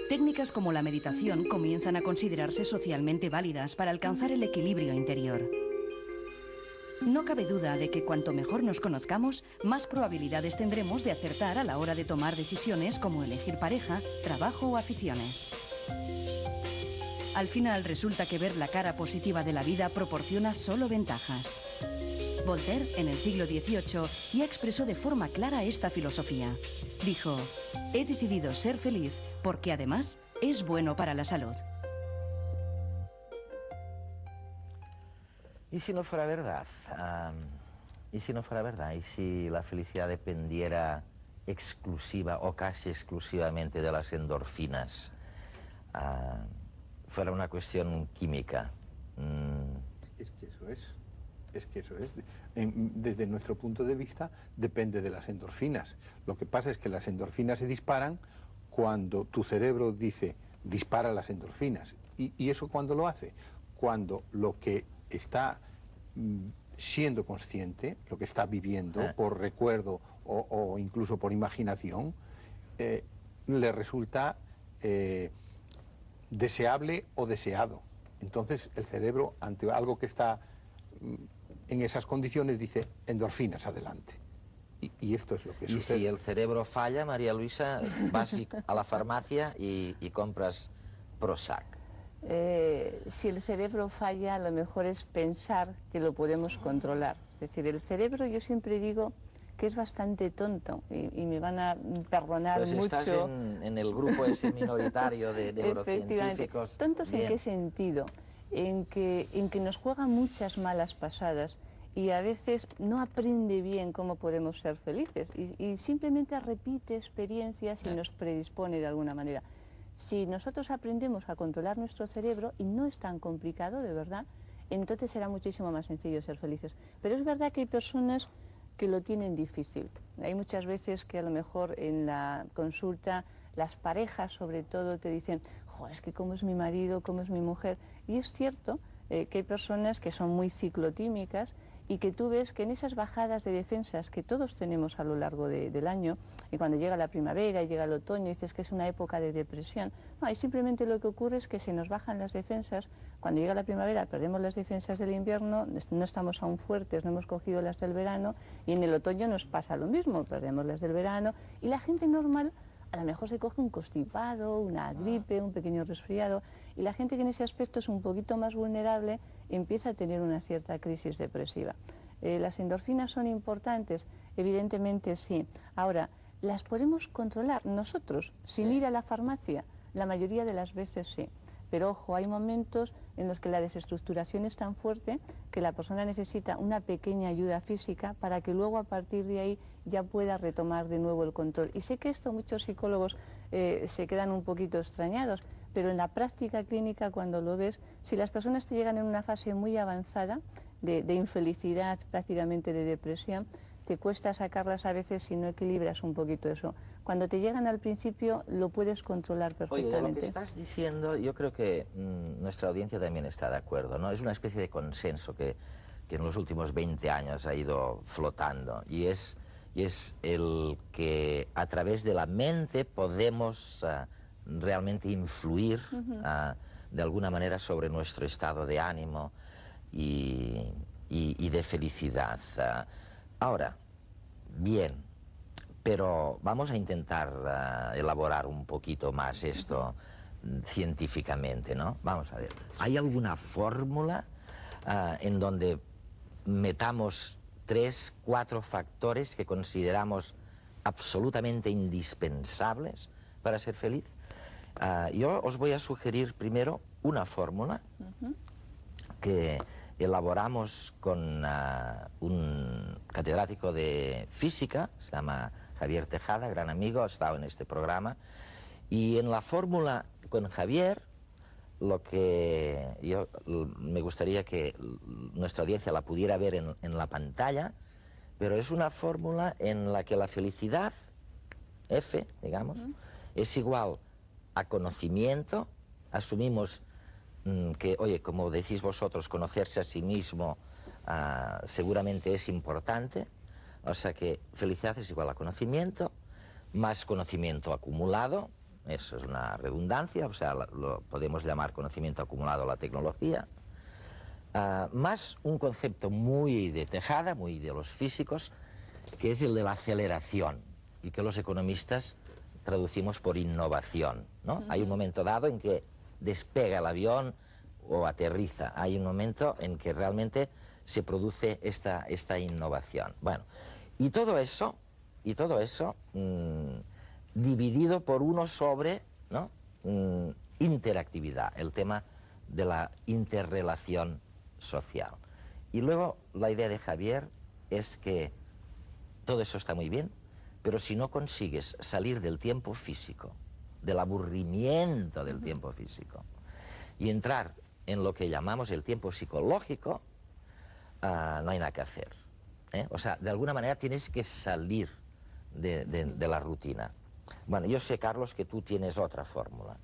[SPEAKER 3] Técnicas como la meditación comienzan a considerarse socialmente válidas para alcanzar el equilibrio interior. No cabe duda de que cuanto mejor nos conozcamos, más probabilidades tendremos de acertar a la hora de tomar decisiones como elegir pareja, trabajo o aficiones. Al final resulta que ver la cara positiva de la vida proporciona solo ventajas. Voltaire, en el siglo XVIII, ya expresó de forma clara esta filosofía. Dijo: «He decidido ser feliz porque además es bueno para la salud».
[SPEAKER 1] ¿Y si no fuera verdad? ¿Y si no fuera verdad? ¿Y si la felicidad dependiera exclusiva o casi exclusivamente de las endorfinas, fuera una cuestión química.
[SPEAKER 9] Es que eso es. Desde nuestro punto de vista depende de las endorfinas. Lo que pasa es que las endorfinas se disparan cuando tu cerebro dice dispara las endorfinas. ¿Y eso cuándo lo hace? Cuando lo que está siendo consciente, lo que está viviendo por recuerdo o incluso por imaginación, le resulta deseable o deseado. Entonces el cerebro, ante algo que está en esas condiciones, dice endorfinas, adelante. Y esto es lo que sucede.
[SPEAKER 1] Y si el cerebro falla, María Luisa, vas a la farmacia y compras Prozac.
[SPEAKER 8] Si el cerebro falla, a lo mejor es pensar que lo podemos controlar. Es decir, el cerebro, yo siempre digo que es bastante tonto, y me van a perdonar
[SPEAKER 1] pues
[SPEAKER 8] mucho.
[SPEAKER 1] Estás en el grupo ese minoritario de neurocientíficos.
[SPEAKER 8] ¿Tontos en qué sentido? En que nos juega muchas malas pasadas y a veces no aprende bien cómo podemos ser felices y simplemente repite experiencias y nos predispone de alguna manera. Si nosotros aprendemos a controlar nuestro cerebro, y no es tan complicado, de verdad, entonces será muchísimo más sencillo ser felices. Pero es verdad que hay personas que lo tienen difícil. Hay muchas veces que a lo mejor en la consulta las parejas sobre todo te dicen, jo, es que cómo es mi marido, cómo es mi mujer. Y es cierto que hay personas que son muy ciclotímicas y que tú ves que en esas bajadas de defensas que todos tenemos a lo largo del año, y cuando llega la primavera y llega el otoño, dices que es una época de depresión. No, ahí simplemente lo que ocurre es que se nos bajan las defensas. Cuando llega la primavera perdemos las defensas del invierno, no estamos aún fuertes, no hemos cogido las del verano, y en el otoño nos pasa lo mismo, perdemos las del verano, y la gente normal a lo mejor se coge un constipado, una gripe, un pequeño resfriado, y la gente que en ese aspecto es un poquito más vulnerable empieza a tener una cierta crisis depresiva. ¿Las endorfinas son importantes? Evidentemente sí. Ahora, ¿las podemos controlar nosotros sin ir a la farmacia? La mayoría de las veces sí. Pero ojo, hay momentos en los que la desestructuración es tan fuerte que la persona necesita una pequeña ayuda física para que luego a partir de ahí ya pueda retomar de nuevo el control. Y sé que esto muchos psicólogos se quedan un poquito extrañados, pero en la práctica clínica, cuando lo ves, si las personas te llegan en una fase muy avanzada de infelicidad, prácticamente de depresión, te cuesta sacarlas a veces si no equilibras un poquito eso. Cuando te llegan al principio lo puedes controlar perfectamente.
[SPEAKER 1] Oye, de lo que estás diciendo, yo creo que nuestra audiencia también está de acuerdo, ¿no? Es una especie de consenso que en los últimos 20 años ha ido flotando, y es el que a través de la mente podemos realmente influir de alguna manera sobre nuestro estado de ánimo y de felicidad. Ahora, bien, pero vamos a intentar elaborar un poquito más esto científicamente, ¿no? Vamos a ver, ¿hay alguna fórmula en donde metamos 3, 4 factores que consideramos absolutamente indispensables para ser feliz? Yo os voy a sugerir primero una fórmula que elaboramos con un catedrático de física, se llama Javier Tejada, gran amigo, ha estado en este programa, y en la fórmula con Javier, lo que yo me gustaría que nuestra audiencia la pudiera ver en la pantalla, pero es una fórmula en la que la felicidad, F, digamos, es igual a conocimiento. Asumimos que, oye, como decís vosotros, conocerse a sí mismo seguramente es importante, o sea que felicidad es igual a conocimiento, más conocimiento acumulado, eso es una redundancia, o sea, lo podemos llamar conocimiento acumulado a la tecnología, más un concepto muy de Tejada, muy de los físicos, que es el de la aceleración, y que los economistas traducimos por innovación, ¿no? Hay un momento dado en que despega el avión o aterriza, hay un momento en que realmente se produce esta innovación. Bueno, y todo eso dividido por uno sobre, ¿no? Interactividad, el tema de la interrelación social. Y luego la idea de Javier es que todo eso está muy bien, Pero si no consigues salir del tiempo físico, del aburrimiento del tiempo físico, y entrar en lo que llamamos el tiempo psicológico, no hay nada que hacer. O sea, de alguna manera tienes que salir de la rutina. Bueno, yo sé, Carlos, que tú tienes otra fórmula.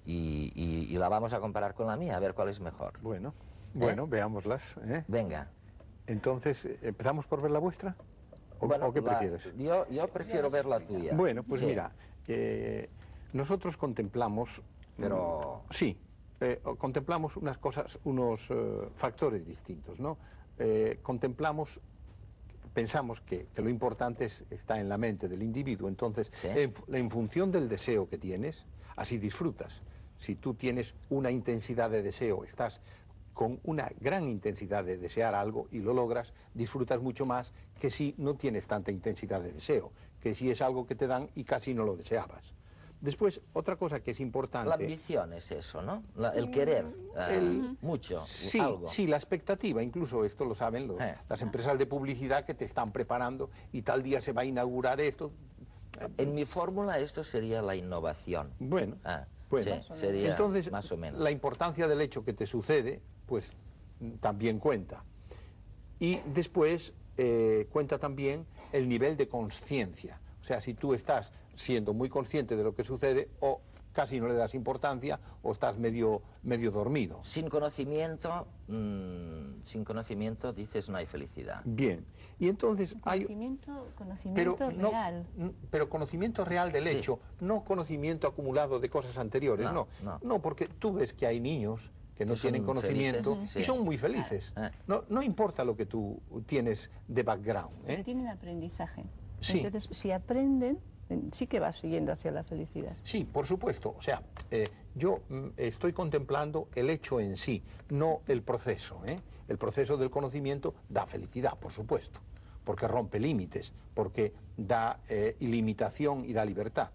[SPEAKER 1] Y la vamos a comparar con la mía, a ver cuál es mejor.
[SPEAKER 9] Bueno, veámoslas.
[SPEAKER 1] Venga.
[SPEAKER 9] Entonces, ¿empezamos por ver la vuestra? ¿O qué prefieres?
[SPEAKER 1] Yo prefiero ver la tuya.
[SPEAKER 9] Bueno, pues
[SPEAKER 1] sí.
[SPEAKER 9] mira, nosotros contemplamos...
[SPEAKER 1] Pero...
[SPEAKER 9] Sí, contemplamos unas cosas, unos factores distintos, ¿no? Pensamos que lo importante está en la mente del individuo, entonces
[SPEAKER 1] ¿sí?
[SPEAKER 9] en función del deseo que tienes, así disfrutas. Si tú tienes una intensidad de deseo, estás con una gran intensidad de desear algo y lo logras, disfrutas mucho más que si no tienes tanta intensidad de deseo, que si es algo que te dan y casi no lo deseabas. Después, otra cosa que es importante...
[SPEAKER 1] La ambición es eso, ¿no? El querer mucho,
[SPEAKER 9] sí,
[SPEAKER 1] algo.
[SPEAKER 9] Sí, la expectativa, incluso esto lo saben las empresas de publicidad que te están preparando y tal día se va a inaugurar esto.
[SPEAKER 1] En mi fórmula esto sería la innovación.
[SPEAKER 9] Bueno,
[SPEAKER 1] sí, sería
[SPEAKER 9] entonces,
[SPEAKER 1] más o menos.
[SPEAKER 9] La importancia del hecho que te sucede, pues también cuenta. Y después cuenta también el nivel de consciencia. O sea, si tú estás siendo muy consciente de lo que sucede o casi no le das importancia o estás medio dormido.
[SPEAKER 1] Sin conocimiento dices no hay felicidad.
[SPEAKER 9] Bien. Y entonces
[SPEAKER 8] conocimiento real.
[SPEAKER 9] Pero conocimiento real del hecho, no conocimiento acumulado de cosas anteriores, no, porque tú ves que hay niños que no tienen conocimiento
[SPEAKER 1] felices,
[SPEAKER 9] y son muy felices. No importa lo que tú tienes de background.
[SPEAKER 8] Tienen aprendizaje.
[SPEAKER 9] Sí.
[SPEAKER 8] Entonces, si aprenden, sí que vas siguiendo hacia la felicidad.
[SPEAKER 9] Sí, por supuesto. O sea, yo estoy contemplando el hecho en sí, no el proceso. El proceso del conocimiento da felicidad, por supuesto, porque rompe límites, porque da ilimitación y da libertad.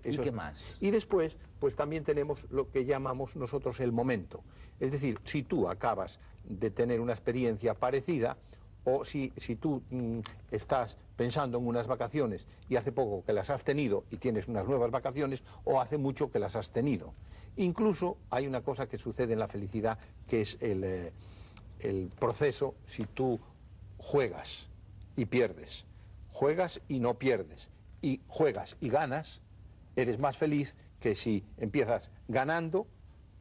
[SPEAKER 1] ¿Y qué más?
[SPEAKER 9] Y después, pues también tenemos lo que llamamos nosotros el momento. Es decir, si tú acabas de tener una experiencia parecida, o si tú estás pensando en unas vacaciones y hace poco que las has tenido y tienes unas nuevas vacaciones, o hace mucho que las has tenido. Incluso hay una cosa que sucede en la felicidad, que es el proceso si tú juegas y pierdes, juegas y no pierdes, y juegas y ganas, eres más feliz que si empiezas ganando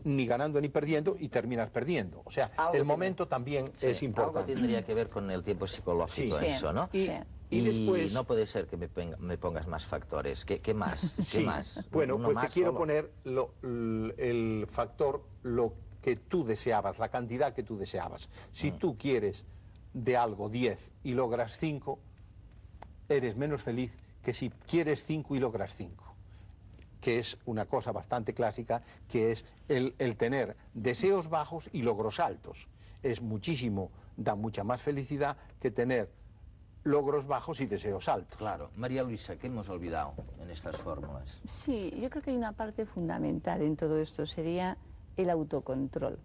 [SPEAKER 9] ni perdiendo y terminas perdiendo. O sea, el momento también es importante.
[SPEAKER 1] Algo tendría que ver con el tiempo psicológico eso, ¿no? Y
[SPEAKER 9] después,
[SPEAKER 1] no puede ser que me pongas más factores. ¿Qué más? ¿Qué más?
[SPEAKER 9] Bueno,
[SPEAKER 1] Uno
[SPEAKER 9] pues
[SPEAKER 1] más
[SPEAKER 9] te quiero
[SPEAKER 1] solo.
[SPEAKER 9] poner el factor, lo que tú deseabas, la cantidad que tú deseabas. Si tú quieres de algo 10 y logras 5, eres menos feliz que si quieres 5 y logras 5. Que es una cosa bastante clásica, que es el tener deseos bajos y logros altos. Es muchísimo, da mucha más felicidad que tener logros bajos y deseos altos.
[SPEAKER 1] Claro. María Luisa, ¿qué hemos olvidado en estas fórmulas?
[SPEAKER 8] Sí, yo creo que hay una parte fundamental en todo esto, sería el autocontrol.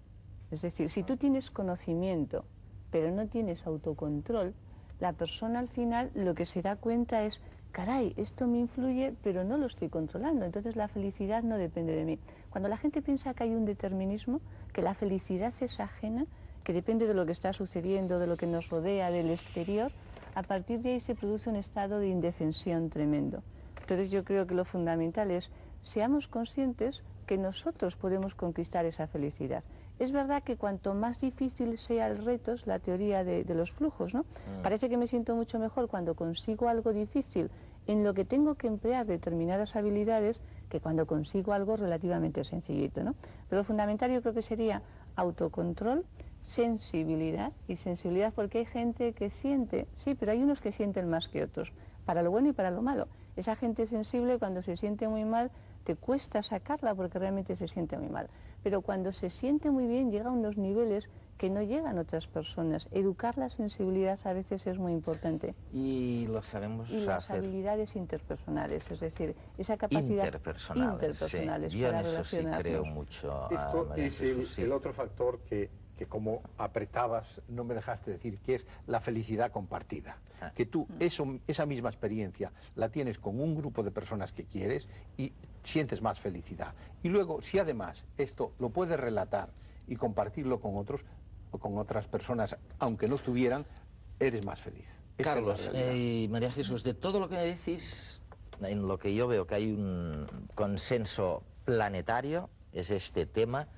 [SPEAKER 8] Es decir, si tú tienes conocimiento, pero no tienes autocontrol, la persona al final lo que se da cuenta es, caray, esto me influye, pero no lo estoy controlando, entonces la felicidad no depende de mí. Cuando la gente piensa que hay un determinismo, que la felicidad es ajena, que depende de lo que está sucediendo, de lo que nos rodea, del exterior, a partir de ahí se produce un estado de indefensión tremendo. Entonces yo creo que lo fundamental es, seamos conscientes que nosotros podemos conquistar esa felicidad. Es verdad que cuanto más difícil sea el reto, es la teoría de los flujos, ¿no? Parece que me siento mucho mejor cuando consigo algo difícil en lo que tengo que emplear determinadas habilidades que cuando consigo algo relativamente sencillito, ¿no? Pero lo fundamental yo creo que sería autocontrol, sensibilidad, y sensibilidad porque hay gente que siente, sí, pero hay unos que sienten más que otros, para lo bueno y para lo malo. Esa gente sensible cuando se siente muy mal te cuesta sacarla porque realmente se siente muy mal. Pero cuando se siente muy bien llega a unos niveles que no llegan otras personas. Educar la sensibilidad a veces es muy importante.
[SPEAKER 1] Y lo sabemos
[SPEAKER 8] y las
[SPEAKER 1] hacer.
[SPEAKER 8] habilidades interpersonales, es decir, esa capacidad interpersonales
[SPEAKER 1] sí. Yo
[SPEAKER 8] para
[SPEAKER 1] en eso sí
[SPEAKER 8] relacionarnos.
[SPEAKER 1] creo mucho.
[SPEAKER 9] Esto es el otro factor que que como apretabas, no me dejaste decir, que es la felicidad compartida. Que tú esa misma experiencia la tienes con un grupo de personas que quieres y sientes más felicidad. Y luego, si además esto lo puedes relatar y compartirlo con otros o con otras personas, aunque no estuvieran, eres más feliz. Esta
[SPEAKER 1] Carlos
[SPEAKER 9] es la realidad.
[SPEAKER 1] y María Jesús, de todo lo que me decís, en lo que yo veo que hay un consenso planetario, es este tema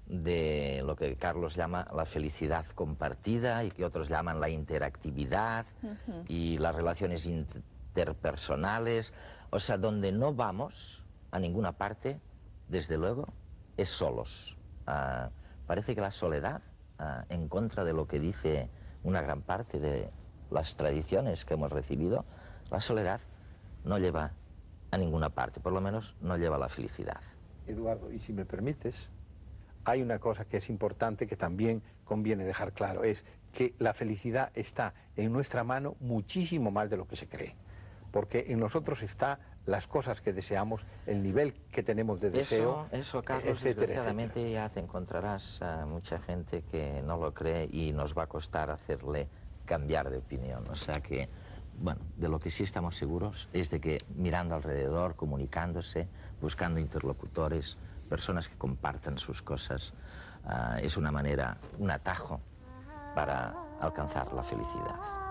[SPEAKER 1] de lo que Carlos llama la felicidad compartida y que otros llaman la interactividad y las relaciones interpersonales. O sea, donde no vamos a ninguna parte, desde luego, es solos. Parece que la soledad, en contra de lo que dice una gran parte de las tradiciones que hemos recibido, la soledad no lleva a ninguna parte, por lo menos no lleva a la felicidad.
[SPEAKER 9] Eduardo, y si me permites, hay una cosa que es importante que también conviene dejar claro, es que la felicidad está en nuestra mano muchísimo más de lo que se cree, porque en nosotros está las cosas que deseamos, el nivel que tenemos de deseo,
[SPEAKER 1] eso Carlos,
[SPEAKER 9] etcétera,
[SPEAKER 1] desgraciadamente
[SPEAKER 9] etcétera.
[SPEAKER 1] ya te encontrarás a mucha gente que no lo cree y nos va a costar hacerle cambiar de opinión. O sea que, bueno, de lo que sí estamos seguros es de que mirando alrededor, comunicándose, buscando interlocutores, personas que compartan sus cosas, es una manera, un atajo para alcanzar la felicidad.